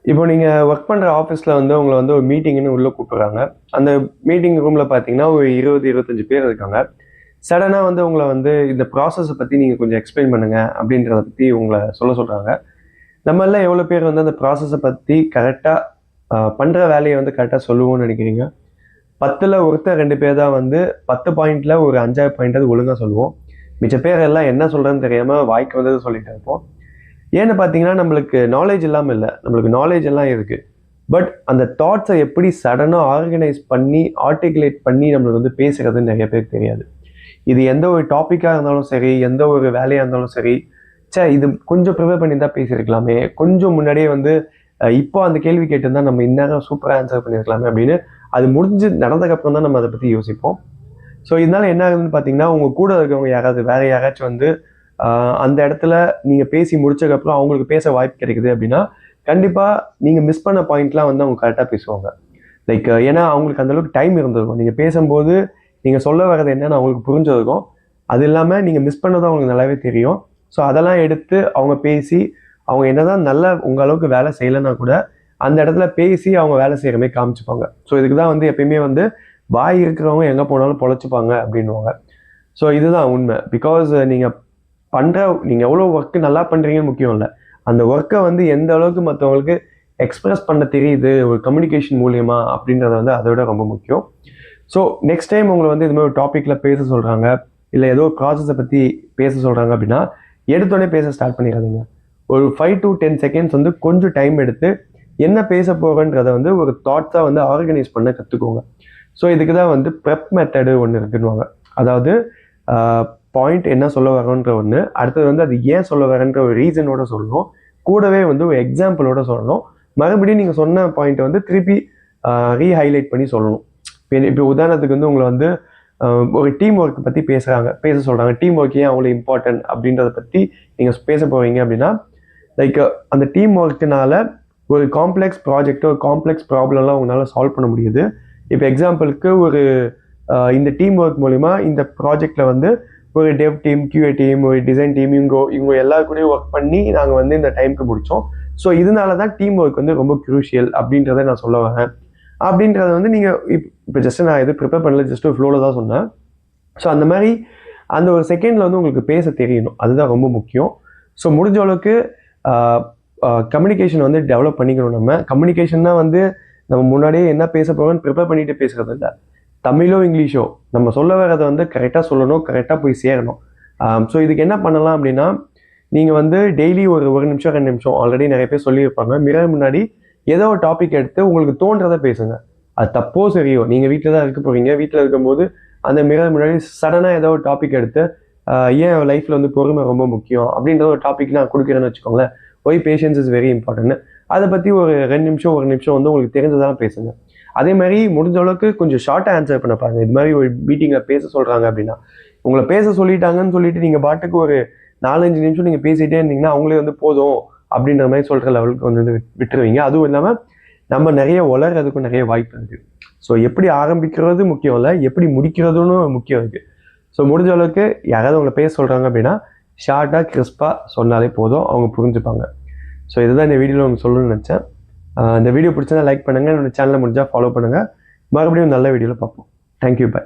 இப்போ நீங்கள் ஒர்க் பண்ணுற ஆஃபீஸில் வந்து உங்களை வந்து ஒரு மீட்டிங்னு உள்ளே கூப்பிட்றாங்க. அந்த மீட்டிங் ரூமில் பார்த்தீங்கன்னா ஒரு 20-25 பேர் இருக்காங்க. சடனாக வந்து உங்களை வந்து இந்த ப்ராசஸை பற்றி நீங்கள் கொஞ்சம் எக்ஸ்பிளைன் பண்ணுங்க அப்படின்றத பற்றி உங்களை சொல்கிறாங்க. நம்மளாம் எவ்வளோ பேர் வந்து அந்த ப்ராசஸை பற்றி கரெக்டாக பண்ணுற வேலையை வந்து கரெக்டாக சொல்லுவோம்னு நினைக்கிறீங்க? 10ல் ஒருத்தர் 2 பேர் தான் வந்து 10 பாயிண்டில் ஒரு 5வது பாயிண்ட் அது ஒழுங்காக சொல்லுவோம். மிச்ச பேர் எல்லாம் என்ன சொல்கிறேன்னு தெரியாமல் வாய்க்கு வந்தது சொல்லிட்டு இருப்போம். ஏன்னு பார்த்தீங்கன்னா நம்மளுக்கு நாலேஜ் இல்லாமல் இல்லை, நம்மளுக்கு நாலேஜ் எல்லாம் இருக்குது. பட் அந்த தாட்ஸை எப்படி சடனாக ஆர்கனைஸ் பண்ணி ஆர்டிகுலேட் பண்ணி நம்மளுக்கு வந்து பேசுகிறதுன்னு நிறைய பேருக்கு தெரியாது. இது எந்த ஒரு டாப்பிக்காக இருந்தாலும் சரி, எந்த ஒரு வேலையாக இருந்தாலும் சரி, இது கொஞ்சம் ப்ரிப்பேர் பண்ணி தான் பேசியிருக்கலாமே, கொஞ்சம் முன்னாடியே வந்து இப்போ அந்த கேள்வி கேட்டிருந்தா நம்ம இந்நேரம் சூப்பராக ஆன்சர் பண்ணியிருக்கலாமே அப்படின்னு அது முடிஞ்சு நடந்ததுக்கப்புறம் தான் நம்ம அதை பற்றி யோசிப்போம். ஸோ இதனால என்ன ஆகுதுன்னு பார்த்தீங்கன்னா, உங்கள் கூட இருக்கவங்க யாராவது வேற யாராச்சும் வந்து அந்த இடத்துல நீங்கள் பேசி முடிச்சதுக்கப்புறம் அவங்களுக்கு பேச வாய்ப்பு கிடைக்குது அப்படின்னா, கண்டிப்பாக நீங்கள் மிஸ் பண்ண பாயிண்ட்லாம் வந்து அவங்க கரெக்டாக பேசுவாங்க. லைக் ஏன்னா அவங்களுக்கு அந்தளவுக்கு டைம் இருந்திருக்கும். நீங்கள் பேசும்போது நீங்கள் சொல்ல வர்றது என்னன்னு அவங்களுக்கு புரிஞ்சிருக்கும். அது இல்லாமல் நீங்கள் மிஸ் பண்ணதும் அவங்களுக்கு நல்லாவே தெரியும். ஸோ அதெல்லாம் எடுத்து அவங்க பேசி, அவங்க என்னதான் நல்லா உங்கள் அளவுக்கு வேலை செய்யலைன்னா கூட அந்த இடத்துல பேசி அவங்க வேலை செய்கிற மாதிரி காமிச்சுப்பாங்க. ஸோ இதுக்கு தான் வந்து எப்பயுமே வந்து வாய் இருக்கிறவங்க எங்கே போனாலும் பொழைச்சிப்பாங்க அப்படின்வாங்க. ஸோ இதுதான் உண்மை. பிகாஸ் நீங்கள் எவ்வளோ ஒர்க்கு நல்லா பண்ணுறீங்கன்னு முக்கியம் இல்லை, அந்த ஒர்க்கை வந்து எந்த அளவுக்கு மற்றவங்களுக்கு எக்ஸ்பிரஸ் பண்ண தெரியுது ஒரு கம்யூனிகேஷன் மூலியமா அப்படின்றத வந்து அதை விட ரொம்ப முக்கியம். ஸோ நெக்ஸ்ட் டைம் உங்களை வந்து இது மாதிரி ஒரு டாப்பிக்கில் பேச சொல்கிறாங்க, இல்லை ஏதோ ஒரு ப்ராசஸை பற்றி பேச சொல்கிறாங்க அப்படின்னா எடுத்தோடனே பேச ஸ்டார்ட் பண்ணிடாதீங்க. ஒரு 5 to 10 செகண்ட்ஸ் வந்து கொஞ்சம் டைம் எடுத்து என்ன பேச போகிறன்றதை வந்து ஒரு தாட்ஸாக வந்து ஆர்கனைஸ் பண்ண கற்றுக்கோங்க. ஸோ இதுக்கு தான் வந்து ப்ரெப் மெத்தடு ஒன்று இருக்குன்னுவாங்க. அதாவது பாயிண்ட் என்ன சொல்ல வரோன்ற ஒன்று, அடுத்தது வந்து அது ஏன் சொல்ல வரேன்ற ஒரு ரீசனோட சொல்லணும், கூடவே வந்து ஒரு எக்ஸாம்பிளோட சொல்லணும், மறுபடியும் நீங்கள் சொன்ன பாயிண்ட்டை வந்து திருப்பி ரீஹைலைட் பண்ணி சொல்லணும். இப்போ உதாரணத்துக்கு வந்து உங்களை வந்து ஒரு டீம் ஒர்க் பற்றி பேச சொல்கிறாங்க, டீம் ஒர்க் ஏன் அவ்வளோ இம்பார்ட்டன்ட் அப்படின்றத பற்றி நீங்கள் பேச போகிறீங்க அப்படின்னா, லைக் அந்த டீம் ஒர்க்குனால ஒரு காம்ப்ளெக்ஸ் ப்ராஜெக்ட், ஒரு காம்ப்ளெக்ஸ் ப்ராப்ளம்லாம் உங்களால் சால்வ் பண்ண முடியுது. இப்போ எக்ஸாம்பிளுக்கு ஒரு இந்த டீம் ஒர்க் மூலிமா இந்த ப்ராஜெக்டில் வந்து ஒரு டெவ் டீம், கியூஏ டீம், ஒரு டிசைன் டீம், இவங்க எல்லாருக்கூடயும் ஒர்க் பண்ணி நாங்கள் வந்து இந்த டைமுக்கு முடித்தோம். ஸோ இதனால தான் டீம் ஒர்க் வந்து ரொம்ப க்ரூஷியல் அப்படின்றத நான் சொல்ல வரேன். அப்படின்றத வந்து நீங்கள் இப்போ ஜஸ்ட் நான் எது ப்ரிப்பேர் பண்ணல, ஜஸ்ட் ஒரு ஃப்ளோவில் தான் சொன்னேன். ஸோ அந்த மாதிரி அந்த ஒரு செகண்டில் வந்து உங்களுக்கு பேச தெரியணும், அதுதான் ரொம்ப முக்கியம். ஸோ முடிஞ்ச அளவுக்கு கம்யூனிகேஷன் வந்து டெவலப் பண்ணிக்கணும். நம்ம கம்யூனிகேஷன் தான் வந்து நம்ம முன்னாடியே என்ன பேச போகிறோம்னு ப்ரிப்பேர் பண்ணிட்டு பேசுகிறது இல்லை. தமிழோ இங்கிலீஷோ நம்ம சொல்ல வரதை வந்து கரெக்டாக சொல்லணும், கரெக்டாக போய் சேரணும். ஸோ இதுக்கு என்ன பண்ணலாம் அப்படின்னா, நீங்கள் வந்து டெய்லி ஒரு 1 நிமிஷம் 2 நிமிஷம் ஆல்ரெடி நிறைய பேர் சொல்லியிருப்பாங்க, மிரர் முன்னாடி ஏதோ ஒரு டாபிக் எடுத்து உங்களுக்கு தோன்றதை பேசுங்க. அது தப்போ சரியோ, நீங்கள் வீட்டில் தான் இருக்க போகிறீங்க, வீட்டில் இருக்கும்போது அந்த மிரர் முன்னாடி சடனாக ஏதோ ஒரு டாபிக் எடுத்து ஏன் லைஃப்பில் வந்து பொறுமை ரொம்ப முக்கியம் அப்படின்ற ஒரு டாபிக் நான் கொடுக்குறேன்னு வச்சுக்கோங்களேன், why patience is very important. அதை பற்றி ஒரு 2 நிமிஷம் 1 நிமிஷம் வந்து உங்களுக்கு தெரிஞ்சதான் பேசுங்க. அதே மாதிரி முடிஞ்ச அளவுக்கு கொஞ்சம் ஷார்ட்டாக ஆன்சர் பண்ண பாருங்க. இது மாதிரி ஒரு மீட்டிங்கில் பேச சொல்கிறாங்க அப்படின்னா, உங்களை பேச சொல்லிட்டாங்கன்னு சொல்லிட்டு நீங்கள் பாட்டுக்கு ஒரு 4-5 நிமிஷம் நீங்கள் பேசிகிட்டே இருந்தீங்கன்னா அவங்களே வந்து போதும் அப்படின்ற மாதிரி சொல்கிற லெவலுக்கு வந்து விட்டுருவீங்க. அதுவும் இல்லாமல் நம்ம நிறைய வளர்கிறதுக்கும் நிறைய வாய்ப்பு இருக்குது. ஸோ எப்படி ஆரம்பிக்கிறது முக்கியம் இல்லை, எப்படி முடிக்கிறதுன்னு முக்கியம் இருக்குது. ஸோ முடிஞ்ச அளவுக்கு யாராவது உங்களை பேச சொல்கிறாங்க அப்படின்னா ஷார்ட்டாக கிறிஸ்பாக சொன்னாலே போதும், அவங்க புரிஞ்சுப்பாங்க. ஸோ இதுதான் இந்த வீடியோவில் உங்களுக்கு சொல்லணும்னு நினச்சேன். இந்த வீடியோ பிடிச்சா லைக் பண்ணுங்கள், என்னோட சேனலை முடிஞ்சால் ஃபாலோ பண்ணுங்கள். மறுபடியும் நல்ல வீடியோவில் பார்ப்போம். Thank you, by.